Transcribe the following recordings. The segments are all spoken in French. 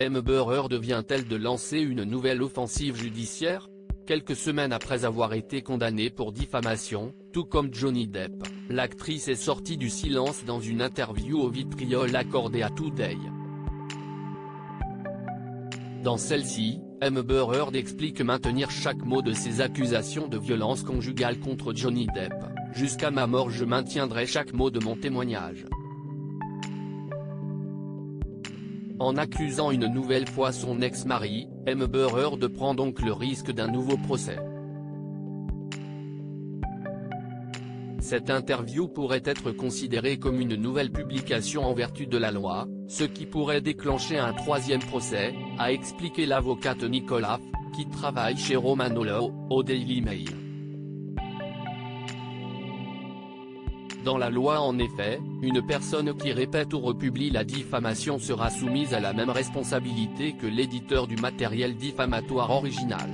Amber Heard vient-elle de lancer une nouvelle offensive judiciaire? Quelques semaines après avoir été condamnée pour diffamation, tout comme Johnny Depp, l'actrice est sortie du silence dans une interview au vitriol accordée à Today. Dans celle-ci, Amber Heard explique maintenir chaque mot de ses accusations de violence conjugale contre Johnny Depp. « Jusqu'à ma mort je maintiendrai chaque mot de mon témoignage ». En accusant une nouvelle fois son ex-mari, Amber Heard prend donc le risque d'un nouveau procès. Cette interview pourrait être considérée comme une nouvelle publication en vertu de la loi, ce qui pourrait déclencher un troisième procès, a expliqué l'avocate Nicola F., qui travaille chez Romano Law, au Daily Mail. Dans la loi en effet, une personne qui répète ou republie la diffamation sera soumise à la même responsabilité que l'éditeur du matériel diffamatoire original.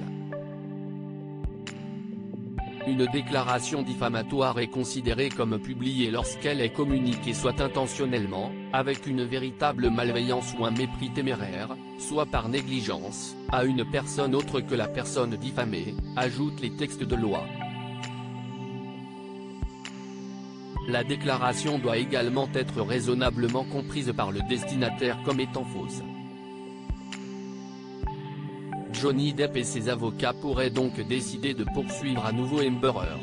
Une déclaration diffamatoire est considérée comme publiée lorsqu'elle est communiquée soit intentionnellement, avec une véritable malveillance ou un mépris téméraire, soit par négligence, à une personne autre que la personne diffamée, ajoutent les textes de loi. La déclaration doit également être raisonnablement comprise par le destinataire comme étant fausse. Johnny Depp et ses avocats pourraient donc décider de poursuivre à nouveau Amber Heard.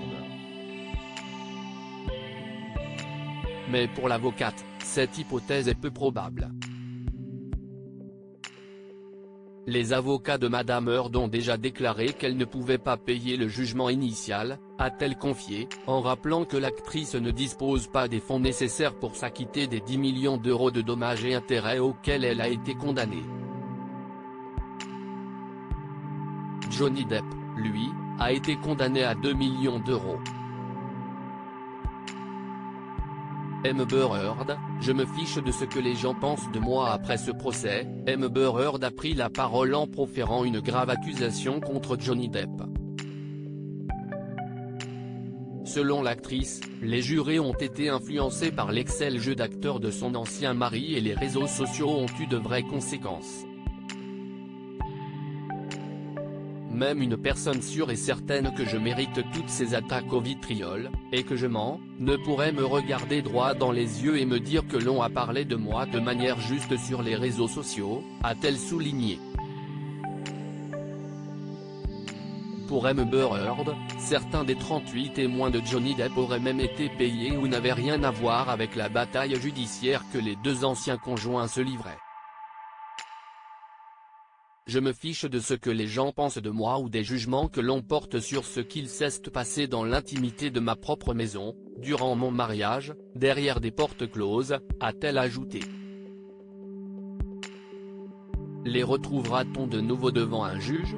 Mais pour l'avocate, cette hypothèse est peu probable. Les avocats de Madame Heard ont déjà déclaré qu'elle ne pouvait pas payer le jugement initial, a-t-elle confié, en rappelant que l'actrice ne dispose pas des fonds nécessaires pour s'acquitter des 10 millions d'euros de dommages et intérêts auxquels elle a été condamnée. Johnny Depp, lui, a été condamné à 2 millions d'euros. Amber Heard, je me fiche de ce que les gens pensent de moi après ce procès. Amber Heard a pris la parole en proférant une grave accusation contre Johnny Depp. Selon l'actrice, les jurés ont été influencés par l'excellent jeu d'acteur de son ancien mari et les réseaux sociaux ont eu de vraies conséquences. Même une personne sûre et certaine que je mérite toutes ces attaques au vitriol, et que je mens, ne pourrait me regarder droit dans les yeux et me dire que l'on a parlé de moi de manière juste sur les réseaux sociaux, a-t-elle souligné. Pour Amber Heard, certains des 38 témoins de Johnny Depp auraient même été payés ou n'avaient rien à voir avec la bataille judiciaire que les deux anciens conjoints se livraient. Je me fiche de ce que les gens pensent de moi ou des jugements que l'on porte sur ce qu'il s'est passé dans l'intimité de ma propre maison, durant mon mariage, derrière des portes closes, a-t-elle ajouté. Les retrouvera-t-on de nouveau devant un juge ?